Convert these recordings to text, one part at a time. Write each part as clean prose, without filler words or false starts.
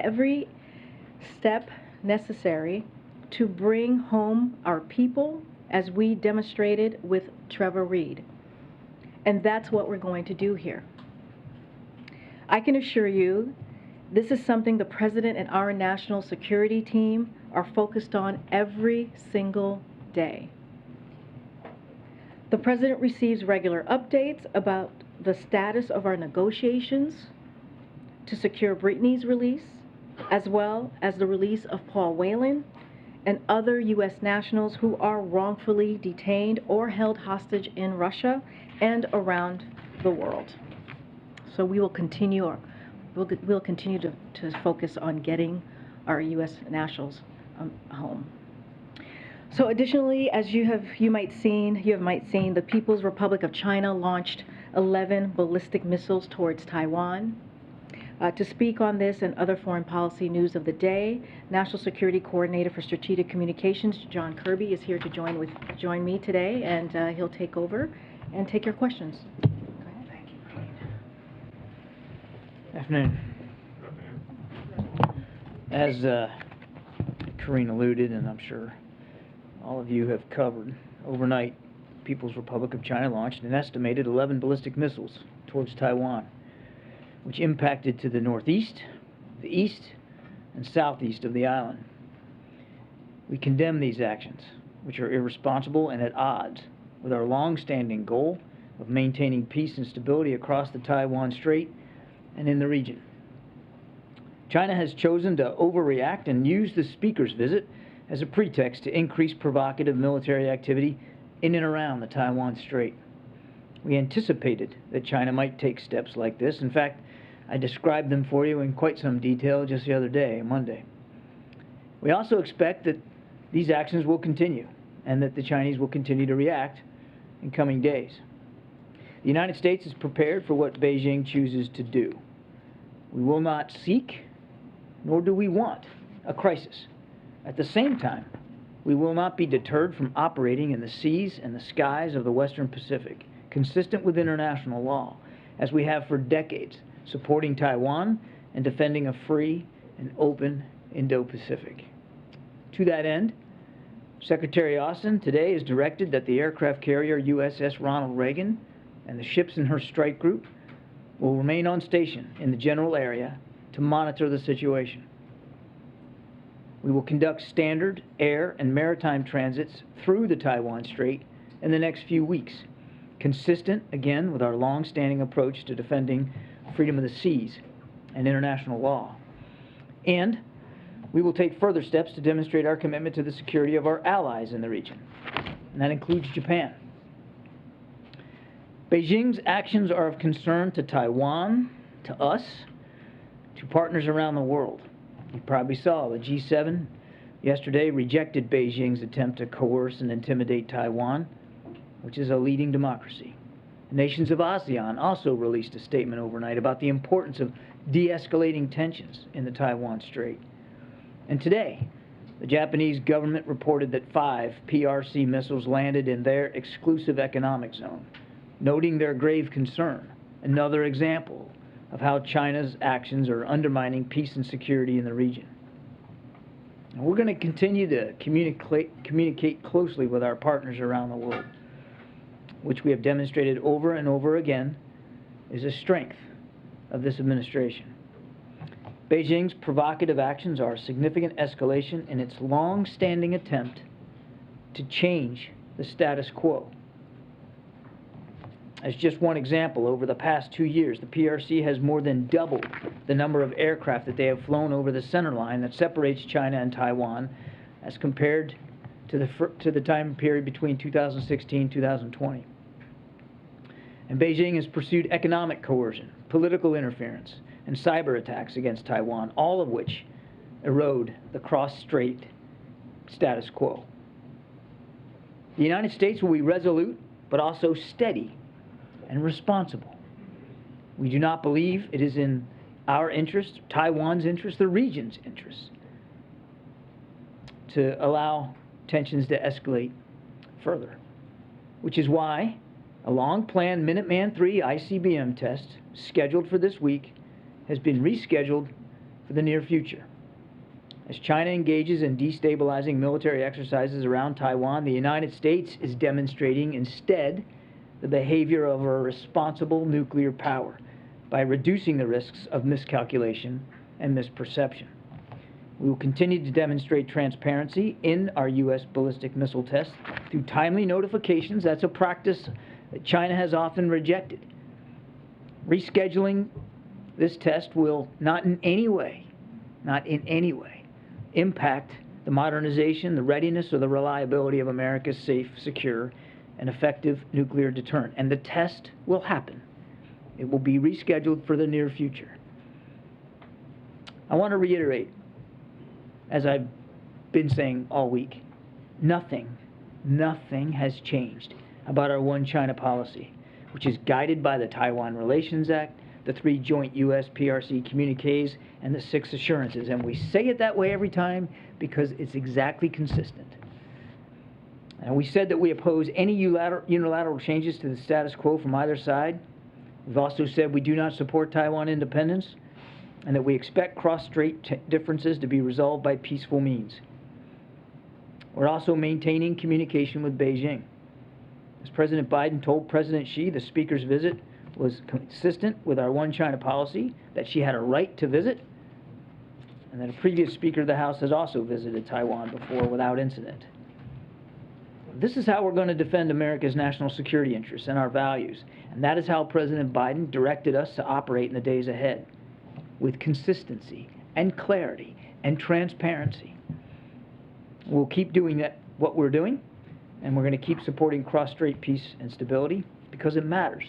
every step necessary to bring home our people, as we demonstrated with Trevor Reed. And that's what we're going to do here. I can assure you, this is something the President and our national security team are focused on every single day. The President receives regular updates about the status of our negotiations to secure Brittney's release, as well as the release of Paul Whelan and other U.S. nationals who are wrongfully detained or held hostage in Russia and around the world. So we will continue, we'll continue to focus on getting our U.S. nationals home. So additionally, as you might seen, the People's Republic of China launched 11 ballistic missiles towards Taiwan. To speak on this and other foreign policy news of the day, National Security Coordinator for Strategic Communications, John Kirby, is here to join me today, and he'll take over and take your questions. Go ahead. Thank you. Afternoon. As Karine alluded, and I'm sure all of you have covered, overnight, People's Republic of China launched an estimated 11 ballistic missiles towards Taiwan, which impacted to the northeast, the east, and southeast of the island. We condemn these actions, which are irresponsible and at odds with our long-standing goal of maintaining peace and stability across the Taiwan Strait and in the region. China has chosen to overreact and use the Speaker's visit as a pretext to increase provocative military activity in and around the Taiwan Strait. We anticipated that China might take steps like this. In fact, I described them for you in quite some detail just the other day, Monday. We also expect that these actions will continue and that the Chinese will continue to react in coming days. The United States is prepared for what Beijing chooses to do. We will not seek, nor do we want, a crisis. At the same time, we will not be deterred from operating in the seas and the skies of the Western Pacific, consistent with international law, as we have for decades, supporting Taiwan and defending a free and open Indo-Pacific. To that end, Secretary Austin today has directed that the aircraft carrier USS Ronald Reagan and the ships in her strike group will remain on station in the general area to monitor the situation. We will conduct standard air and maritime transits through the Taiwan Strait in the next few weeks, consistent, again, with our long-standing approach to defending freedom of the seas and international law. And we will take further steps to demonstrate our commitment to the security of our allies in the region, and that includes Japan. Beijing's actions are of concern to Taiwan, to us, to partners around the world. You probably saw the G7 yesterday rejected Beijing's attempt to coerce and intimidate Taiwan, which is a leading democracy. The nations of ASEAN also released a statement overnight about the importance of de-escalating tensions in the Taiwan Strait. And today, the Japanese government reported that 5 PRC missiles landed in their exclusive economic zone, noting their grave concern. Another example of how China's actions are undermining peace and security in the region. And we're going to continue to communicate closely with our partners around the world, which we have demonstrated over and over again is a strength of this administration. Beijing's provocative actions are a significant escalation in its long-standing attempt to change the status quo. As just one example, over the past 2 years, the PRC has more than doubled the number of aircraft that they have flown over the center line that separates China and Taiwan as compared to the time period between 2016 and 2020. And Beijing has pursued economic coercion, political interference, and cyber attacks against Taiwan, all of which erode the cross-strait status quo. The United States will be resolute, but also steady and responsible. We do not believe it is in our interest, Taiwan's interest, the region's interest, to allow tensions to escalate further, which is why a long-planned Minuteman III ICBM test scheduled for this week has been rescheduled for the near future. As China engages in destabilizing military exercises around Taiwan, the United States is demonstrating instead the behavior of a responsible nuclear power by reducing the risks of miscalculation and misperception. We will continue to demonstrate transparency in our U.S. ballistic missile tests through timely notifications. That's a practice that China has often rejected. Rescheduling this test will not in any way, impact the modernization, the readiness, or the reliability of America's safe, secure, and effective nuclear deterrent. And the test will happen. It will be rescheduled for the near future. I want to reiterate, as I've been saying all week, nothing has changed about our One China policy, which is guided by the Taiwan Relations Act, the 3 joint U.S. PRC communiques, and the 6 assurances. And we say it that way every time because it's exactly consistent. And we said that we oppose any unilateral changes to the status quo from either side. We've also said we do not support Taiwan independence, and that we expect cross-strait differences to be resolved by peaceful means. We're also maintaining communication with Beijing. As President Biden told President Xi, the Speaker's visit was consistent with our One China policy, that she had a right to visit, and that a previous Speaker of the House has also visited Taiwan before without incident. This is how we're going to defend America's national security interests and our values, and that is how President Biden directed us to operate in the days ahead, with consistency and clarity and transparency. We'll keep doing that, what we're doing, and we're going to keep supporting cross-strait peace and stability because it matters,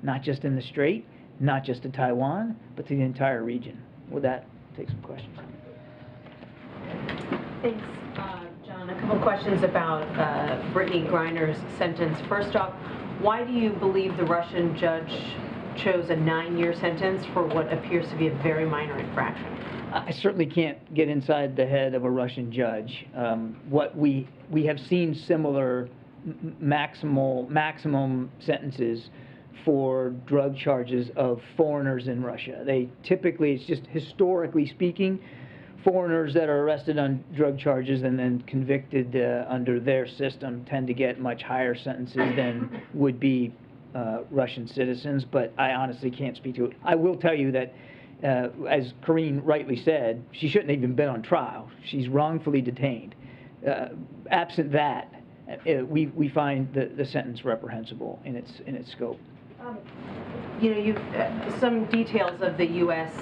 not just in the Strait, not just to Taiwan, but to the entire region. With that, take some questions. Thanks, John. A couple questions about Brittney Griner's sentence. First off, why do you believe the Russian judge chose a 9-year sentence for what appears to be a very minor infraction? I certainly can't get inside the head of a Russian judge. What we have seen similar maximum sentences for drug charges of foreigners in Russia. They typically, it's just historically speaking, foreigners that are arrested on drug charges and then convicted under their system tend to get much higher sentences than would be Russian citizens, but I honestly can't speak to it. I will tell you that, as Corrine rightly said, she shouldn't have even been on trial. She's wrongfully detained. Absent that, we find the sentence reprehensible in its scope. You know, some details of the U.S.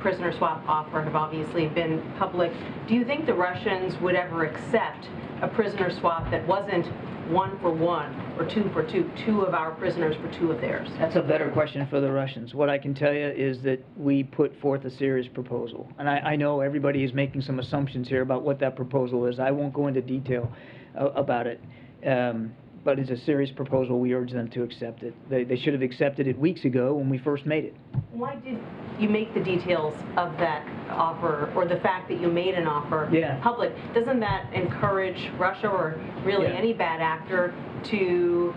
Prisoner swap offer have obviously been public. Do you think the Russians would ever accept a prisoner swap that wasn't 1 for 1 or 2 for 2, 2 of our prisoners for 2 of theirs? That's a better question for the Russians. What I can tell you is that we put forth a serious proposal. And I know everybody is making some assumptions here about what that proposal is. I won't go into detail about it. But it's a serious proposal. We urge them to accept it. They should have accepted it weeks ago when we first made it. Why did you make the details of that offer, or the fact that you made an offer public? Doesn't that encourage Russia, or really any bad actor, to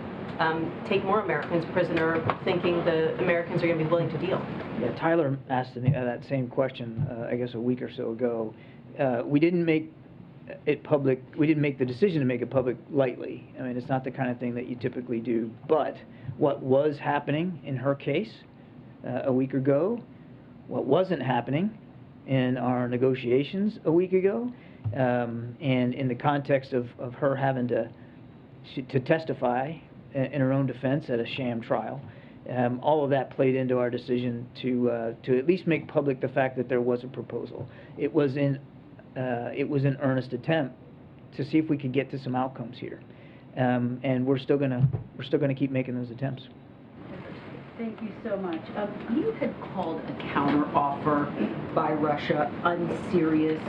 take more Americans prisoner, thinking the Americans are going to be willing to deal? Yeah, Tyler asked me that same question, I guess a week or so ago. We didn't make it public. We didn't make the decision to make it public lightly. I mean, it's not the kind of thing that you typically do. But what was happening in her case a week ago, what wasn't happening in our negotiations a week ago, and in the context of her having to testify in her own defense at a sham trial, all of that played into our decision to at least make public the fact that there was a proposal. It was an earnest attempt to see if we could get to some outcomes here, and we're still gonna keep making those attempts. Thank you so much. You had called a counteroffer by Russia unserious,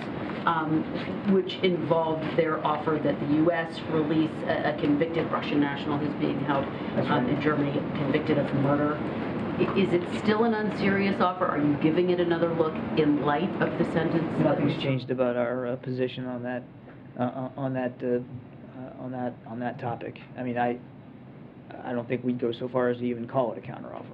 which involved their offer that the U.S. release a convicted Russian national who's being held in Germany, convicted of murder. Is it still an unserious offer? Are you giving it another look in light of the sentence? Nothing's changed about our position on that topic. I mean, I don't think we'd go so far as to even call it a counteroffer.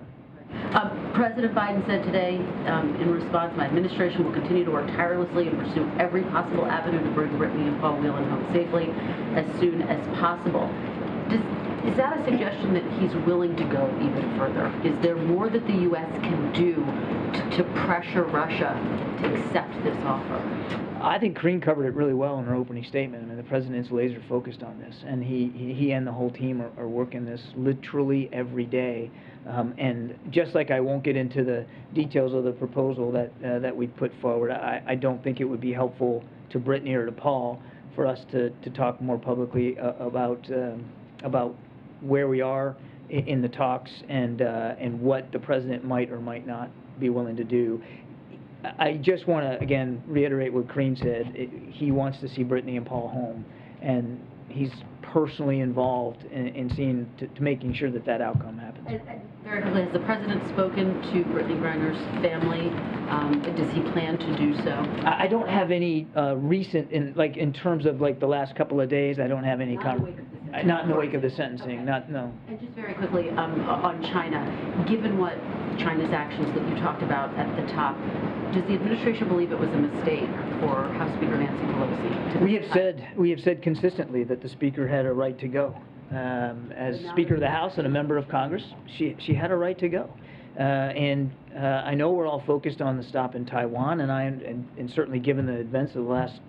President Biden said today, in response, my administration will continue to work tirelessly and pursue every possible avenue to bring Brittney and Paul Whelan home safely as soon as possible. Is that a suggestion that he's willing to go even further? Is there more that the U.S. can do to pressure Russia to accept this offer? I think Karine covered it really well in her opening statement. I mean, the president's laser focused on this, and he and the whole team are working this literally every day. And just like I won't get into the details of the proposal that we put forward, I don't think it would be helpful to Brittney or to Paul for us to talk more publicly about where we are in the talks and what the president might or might not be willing to do. I just want to, again, reiterate what Karine said. He wants to see Brittney and Paul home, and he's personally involved in seeing to making sure that outcome happens. Very quickly, has the president spoken to Brittney Griner's family? Does he plan to do so? I don't have any recent, in terms of the last couple of days. I don't have any not in the wake of the sentencing. Okay. No. And just very quickly on China, given what China's actions that you talked about at the top, does the administration believe it was a mistake for House Speaker Nancy Pelosi? We have said consistently that the Speaker had a right to go. As Speaker of the House and a member of Congress, she had a right to go. And I know we're all focused on the stop in Taiwan, and certainly given the events of the last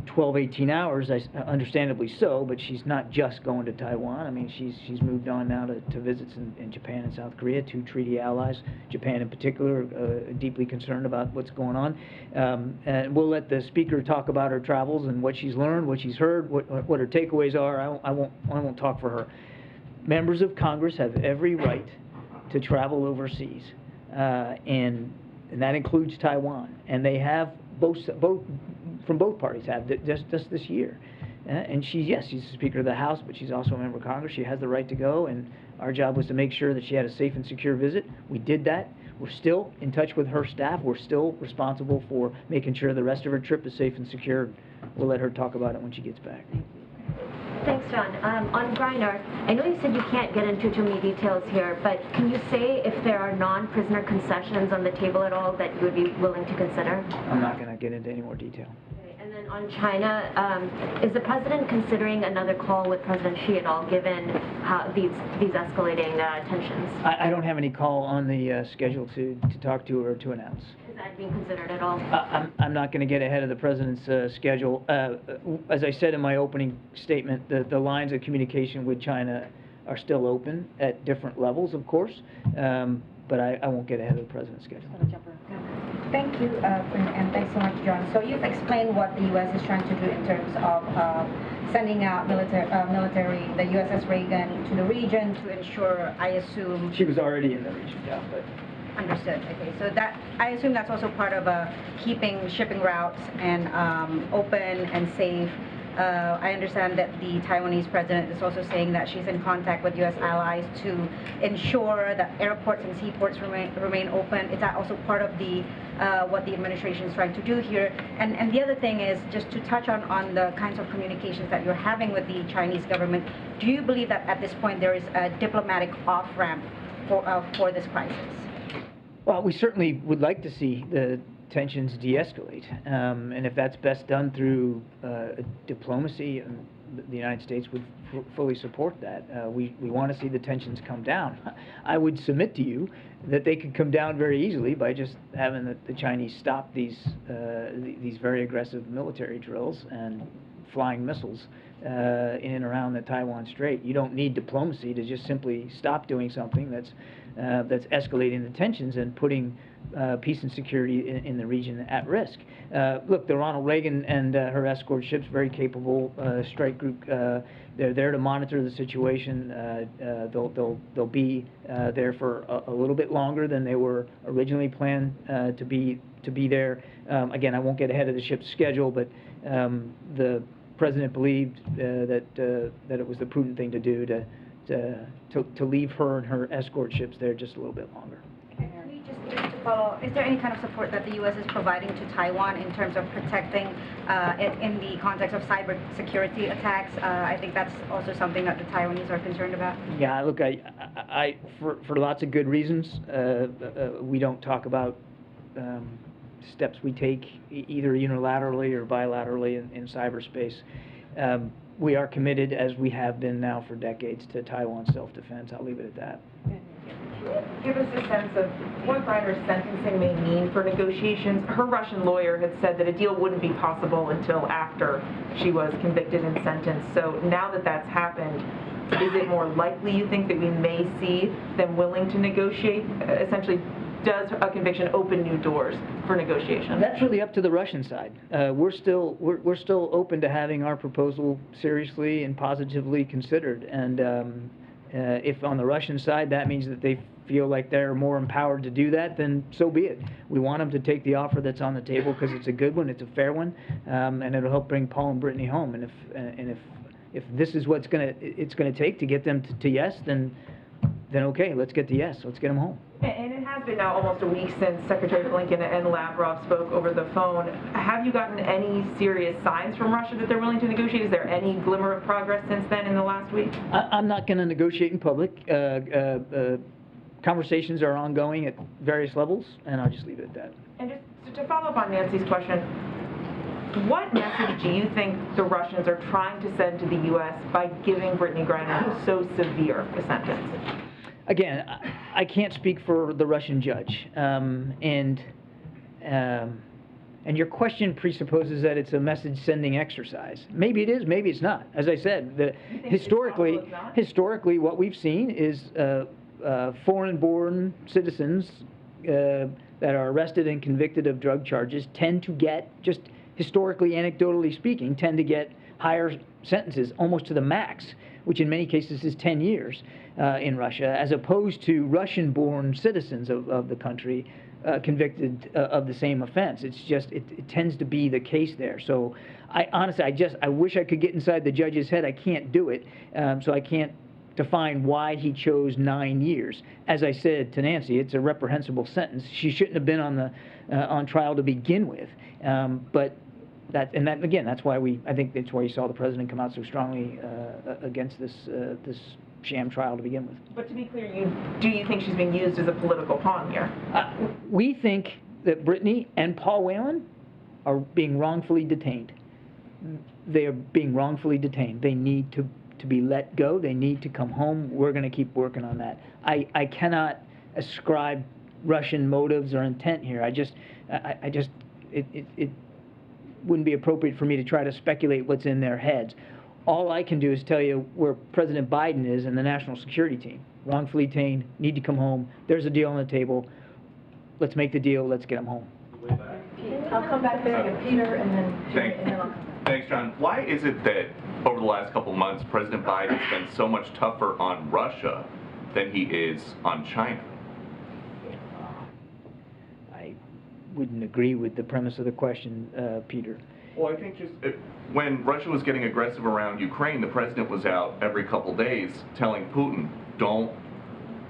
12, 18 hours, understandably so, but she's not just going to Taiwan. I mean, she's moved on now to visits in Japan and South Korea, two treaty allies, Japan in particular, deeply concerned about what's going on. And we'll let the Speaker talk about her travels and what she's learned, what she's heard, what her takeaways are. I won't talk for her. Members of Congress have every right to travel overseas, and that includes Taiwan, and they have both from both parties have just this year. And she's the Speaker of the House, but she's also a member of Congress. She has the right to go, and our job was to make sure that she had a safe and secure visit. We did that. We're still in touch with her staff. We're still responsible for making sure the rest of her trip is safe and secure. We'll let her talk about it when she gets back. Thanks, John. On Griner, I know you said you can't get into too many details here, but can you say if there are non-prisoner concessions on the table at all that you would be willing to consider? I'm not going to get into any more detail. Okay. And then on China, is the president considering another call with President Xi at all, given how these escalating tensions? I don't have any call on the schedule to talk to or to announce. Is that being considered at all? I'm not going to get ahead of the president's schedule. As I said in my opening statement, the lines of communication with China are still open at different levels, of course, but I won't get ahead of the president's schedule. Thank you, and thanks so much, John. So you've explained what the U.S. is trying to do in terms of sending out military, the USS Reagan, to the region to ensure, I assume... She was already in the region, yeah, but... Understood. Okay, so that, I assume that's also part of keeping shipping routes and open and safe. I understand that the Taiwanese president is also saying that she's in contact with U.S. allies to ensure that airports and seaports remain open. Is that also part of the what the administration is trying to do here? And the other thing is just to touch on the kinds of communications that you're having with the Chinese government. Do you believe that at this point there is a diplomatic off-ramp for this crisis? Well, we certainly would like to see the tensions de-escalate, and if that's best done through diplomacy, the United States would fully support that. We want to see the tensions come down. I would submit to you that they could come down very easily by just having the Chinese stop these very aggressive military drills and flying missiles in and around the Taiwan Strait. You don't need diplomacy to just simply stop doing something that's escalating the tensions and putting peace and security in the region at risk. Look, the Ronald Reagan and her escort ships, very capable strike group. They're there to monitor the situation. They'll be there for a little bit longer than they were originally planned to be there. Again, I won't get ahead of the ship's schedule, but the president believed that it was the prudent thing to do to leave her and her escort ships there just a little bit longer. Can we just follow, is there any kind of support that the U.S. is providing to Taiwan in terms of protecting it in the context of cyber security attacks? I think that's also something that the Taiwanese are concerned about. Yeah, look, for lots of good reasons, we don't talk about steps we take either unilaterally or bilaterally in cyberspace. We are committed, as we have been now for decades, to Taiwan's self-defense. I'll leave it at that. Give us a sense of what Griner's sentencing may mean for negotiations. Her Russian lawyer had said that a deal wouldn't be possible until after she was convicted and sentenced. So now that that's happened, is it more likely, you think, that we may see them willing to negotiate? Essentially, does a conviction open new doors for negotiation? That's really up to the Russian side. We're still open to having our proposal seriously and positively considered. And if on the Russian side that means that they feel like they're more empowered to do that, then so be it. We want them to take the offer that's on the table because it's a good one, it's a fair one, and it'll help bring Paul and Brittney home. And if this is what's it's gonna take to get them to yes, then okay, let's get to yes. Let's get them home. And it has been now almost a week since Secretary Blinken and Lavrov spoke over the phone. Have you gotten any serious signs from Russia that they're willing to negotiate? Is there any glimmer of progress since then in the last week? I'm not going to negotiate in public. Conversations are ongoing at various levels, and I'll just leave it at that. And just to follow up on Nancy's question, what message do you think the Russians are trying to send to the U.S. by giving Brittney Griner so severe a sentence? Again, I can't speak for the Russian judge, and your question presupposes that it's a message-sending exercise. Maybe it is, maybe it's not. As I said, historically, what we've seen is foreign-born citizens that are arrested and convicted of drug charges tend to get, just historically, anecdotally speaking, tend to get higher sentences, almost to the max, which in many cases is 10 years in Russia, as opposed to Russian-born citizens of the country convicted of the same offense. It's just, it tends to be the case there. So honestly, I wish I could get inside the judge's head. I can't do it, so I can't define why he chose 9 years. As I said to Nancy, it's a reprehensible sentence. She shouldn't have been on trial to begin with. But again, that's why I think that's why you saw the president come out so strongly against this sham trial to begin with. But to be clear, do you think she's being used as a political pawn here? We think that Brittney and Paul Whelan are being wrongfully detained. They are being wrongfully detained. They need to be let go. They need to come home. We're going to keep working on that. I cannot ascribe Russian motives or intent here. It wouldn't be appropriate for me to try to speculate what's in their heads. All I can do is tell you where President Biden is and the national security team. Wrongfully detained, need to come home. There's a deal on the table. Let's make the deal. Let's get them home. I'll come back there and Peter and then Thanks, John. Why is it that over the last couple of months, President Biden's been so much tougher on Russia than he is on China? I wouldn't agree with the premise of the question, Peter. Well, I think when Russia was getting aggressive around Ukraine, the president was out every couple days telling Putin, don't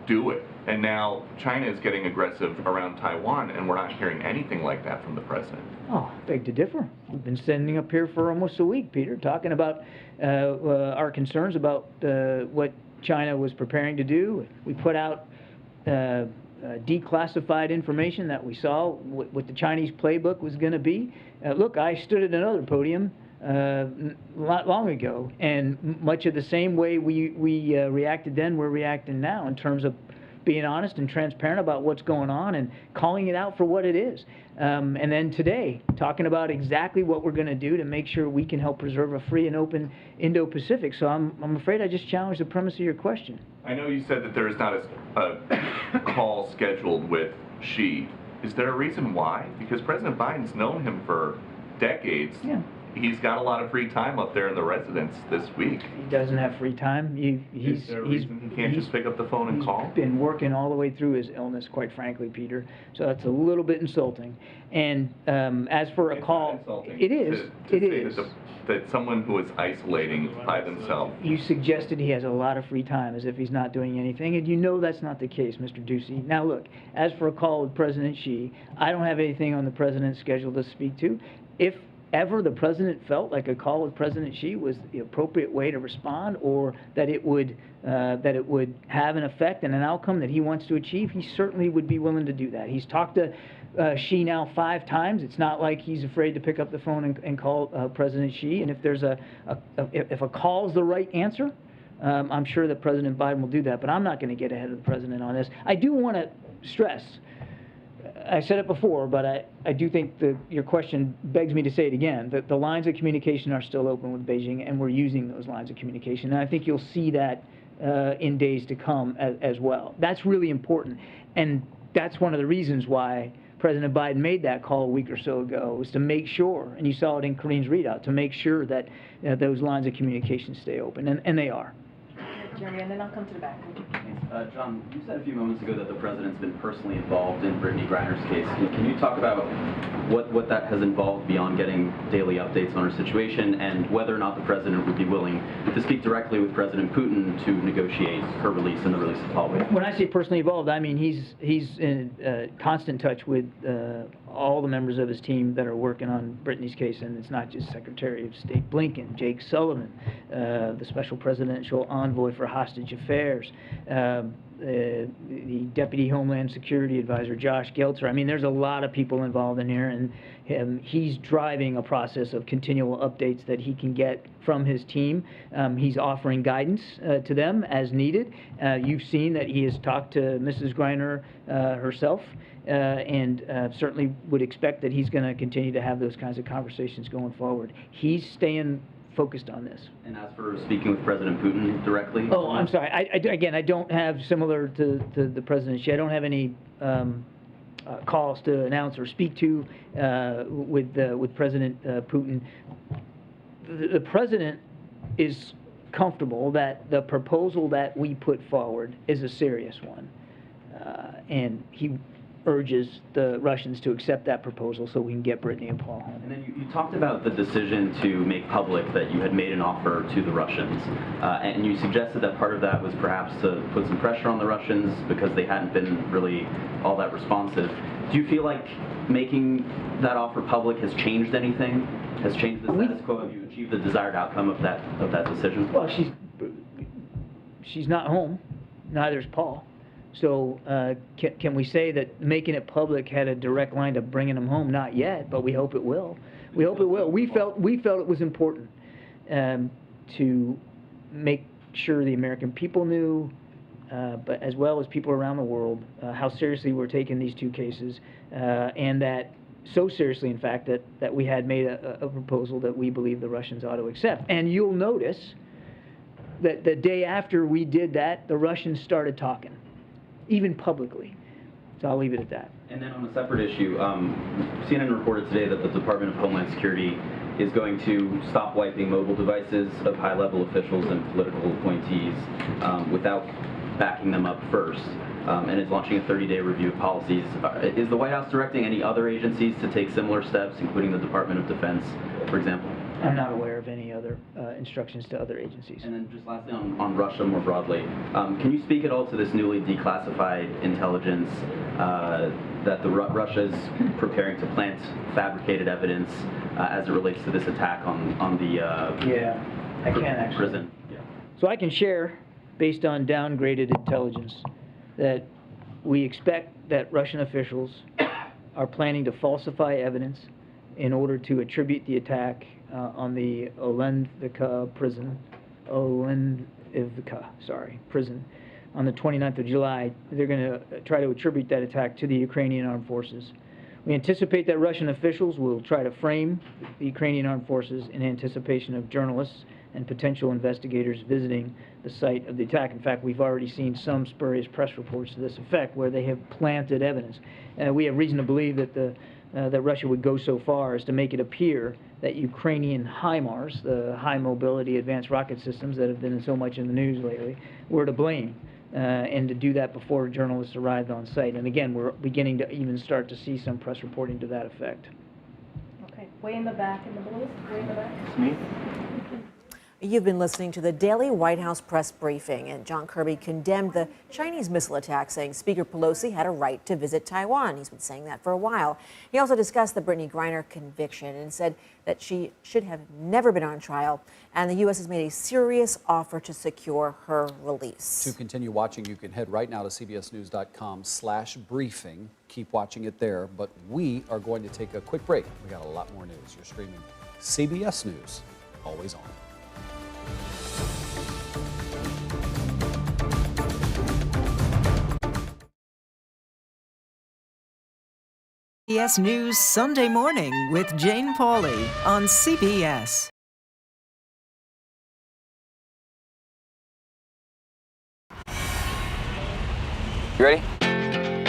do it. And now China is getting aggressive around Taiwan, and we're not hearing anything like that from the president. Oh, beg to differ. We've been standing up here for almost a week, Peter, talking about our concerns about what China was preparing to do. We put out declassified information that we saw what the Chinese playbook was going to be. Look, I stood at another podium not long ago, and much of the same way we reacted then, we're reacting now in terms of being honest and transparent about what's going on and calling it out for what it is. And then today, talking about exactly what we're going to do to make sure we can help preserve a free and open Indo-Pacific. So I'm afraid I just challenged the premise of your question. I know you said that there is not a call scheduled with Xi. Is there a reason why? Because President Biden's known him for decades. Yeah. he's got a lot of free time up there in the residence this week. He doesn't have free time. Is there a reason he can't just pick up the phone and call? He's been working all the way through his illness, quite frankly, Peter. So that's a little bit insulting. And as for a It's call, not insulting it is. to It say is. that someone who is isolating by themselves. You suggested he has a lot of free time, as if he's not doing anything, and you know that's not the case, Mr. Ducey. Now look, as for a call with President Xi, I don't have anything on the president's schedule to speak to. If ever the president felt like a call with President Xi was the appropriate way to respond, or that it would have an effect and an outcome that he wants to achieve, he certainly would be willing to do that. He's talked to Xi now 5 times. It's not like he's afraid to pick up the phone and call President Xi. And if there's if a call is the right answer, I'm sure that President Biden will do that. But I'm not going to get ahead of the president on this. I do want to stress, I said it before, but I do think that your question begs me to say it again, that the lines of communication are still open with Beijing, and we're using those lines of communication. And I think you'll see that in days to come as well. That's really important. And that's one of the reasons why President Biden made that call a week or so ago, was to make sure, and you saw it in Kareen's readout, to make sure that those lines of communication stay open, and they are. Jeremy, and then I'll come to the back. John, you said a few moments ago that the president's been personally involved in Brittney Griner's case. Can you talk about what that has involved beyond getting daily updates on her situation, and whether or not the president would be willing to speak directly with President Putin to negotiate her release and the release of Paul Whelan? When I say personally involved, I mean he's in constant touch with all the members of his team that are working on Brittney's case, and it's not just Secretary of State Blinken, Jake Sullivan, the Special Presidential Envoy for Hostage Affairs, the Deputy Homeland Security Advisor, Josh Geltzer. I mean, there's a lot of people involved in here, and he's driving a process of continual updates that he can get from his team. He's offering guidance to them as needed. You've seen that he has talked to Mrs. Griner herself, and certainly would expect that he's going to continue to have those kinds of conversations going forward. He's staying focused on this. And as for speaking with President Putin directly? Oh, I'm sorry. Again, I don't have, similar to the President Xi, I don't have any calls to announce or speak to with President Putin. The President is comfortable that the proposal that we put forward is a serious one, and he urges the Russians to accept that proposal so we can get Brittney and Paul home. And then you talked about the decision to make public that you had made an offer to the Russians, and you suggested that part of that was perhaps to put some pressure on the Russians because they hadn't been really all that responsive. Do you feel like making that offer public has changed anything? Has changed the status quo? Have you achieved the desired outcome of that decision? Well, she's not home. Neither's Paul. So can we say that making it public had a direct line to bringing them home? Not yet, but we hope it will. We hope it will. We felt it was important to make sure the American people knew, but as well as people around the world, how seriously we're taking these 2 cases, and that so seriously, in fact, that we had made a proposal that we believe the Russians ought to accept. And you'll notice that the day after we did that, the Russians started talking, even publicly. So I'll leave it at that. And then on a separate issue, CNN reported today that the Department of Homeland Security is going to stop wiping mobile devices of high-level officials and political appointees without backing them up first, and is launching a 30-day review of policies. Is the White House directing any other agencies to take similar steps, including the Department of Defense, for example? I'm not aware of any other instructions to other agencies. And then just lastly on Russia more broadly, can you speak at all to this newly declassified intelligence that Russia is preparing to plant fabricated evidence as it relates to this attack on the yeah, I can actually. Prison? Yeah. So I can share, based on downgraded intelligence, that we expect that Russian officials are planning to falsify evidence in order to attribute the attack on the Olenivka prison on the 29th of July. They're going to try to attribute that attack to the Ukrainian armed forces. We anticipate that Russian officials will try to frame the Ukrainian armed forces in anticipation of journalists and potential investigators visiting the site of the attack. In fact, we've already seen some spurious press reports to this effect where they have planted evidence. We have reason to believe that the that Russia would go so far as to make it appear that Ukrainian HIMARS, the high mobility advanced rocket systems that have been so much in the news lately, were to blame, and to do that before journalists arrived on site. And again, we're beginning to even start to see some press reporting to that effect. Okay, way in the back in the blue, way in the back. It's me. You've been listening to the daily White House press briefing, and John Kirby condemned the Chinese missile attack, saying Speaker Pelosi had a right to visit Taiwan. He's been saying that for a while. He also discussed the Brittney Griner conviction and said that she should have never been on trial, and the U.S. has made a serious offer to secure her release. To continue watching, you can head right now to cbsnews.com/briefing. Keep watching it there, but we are going to take a quick break. We got a lot more news. You're streaming CBS News, always on. CBS News Sunday Morning with Jane Pauley on CBS. You ready?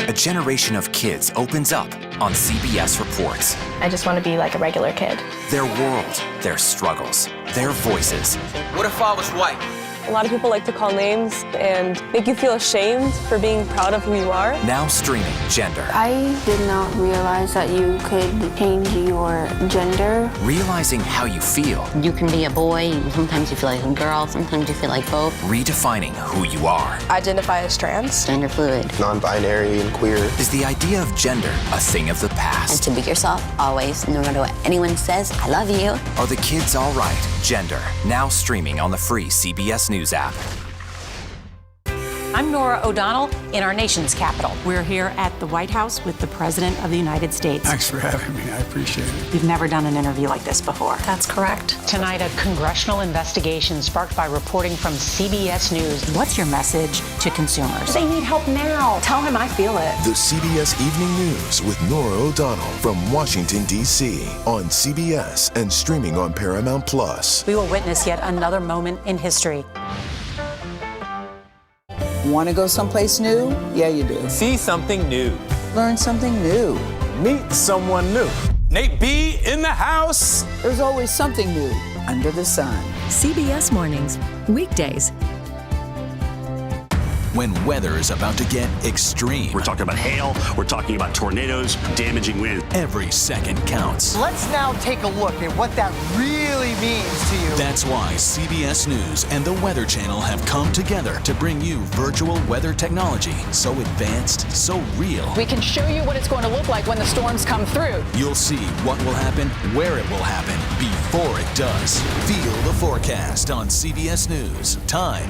A generation of kids opens up on CBS Reports. I just want to be like a regular kid. Their world, their struggles, their voices. What if I was white? A lot of people like to call names and make you feel ashamed for being proud of who you are. Now streaming Gender. I did not realize that you could change your gender. Realizing how you feel. You can be a boy, sometimes you feel like a girl, sometimes you feel like both. Redefining who you are. Identify as trans. Gender fluid. Non-binary and queer. Is the idea of gender a thing of the past? And to be yourself, always, no matter what anyone says, I love you. Are the kids all right? Gender. Now streaming on the free CBS News app. I'm Norah O'Donnell in our nation's capital. We're here at the White House with the President of the United States. Thanks for having me. I appreciate it. We've never done an interview like this before. That's correct. Tonight, a congressional investigation sparked by reporting from CBS News. What's your message to consumers? They need help now. Tell him I feel it. The CBS Evening News with Norah O'Donnell from Washington, D.C. on CBS and streaming on Paramount+. We will witness yet another moment in history. Want to go someplace new? Yeah, you do. See something new. Learn something new. Meet someone new. Nate B in the house. There's always something new under the sun. CBS Mornings, weekdays. When weather is about to get extreme. We're talking about hail, we're talking about tornadoes, damaging wind. Every second counts. Let's now take a look at what that really means to you. That's why CBS News and the Weather Channel have come together to bring you virtual weather technology so advanced, so real. We can show you what it's going to look like when the storms come through. You'll see what will happen, where it will happen, before it does. Feel the forecast on CBS News. Time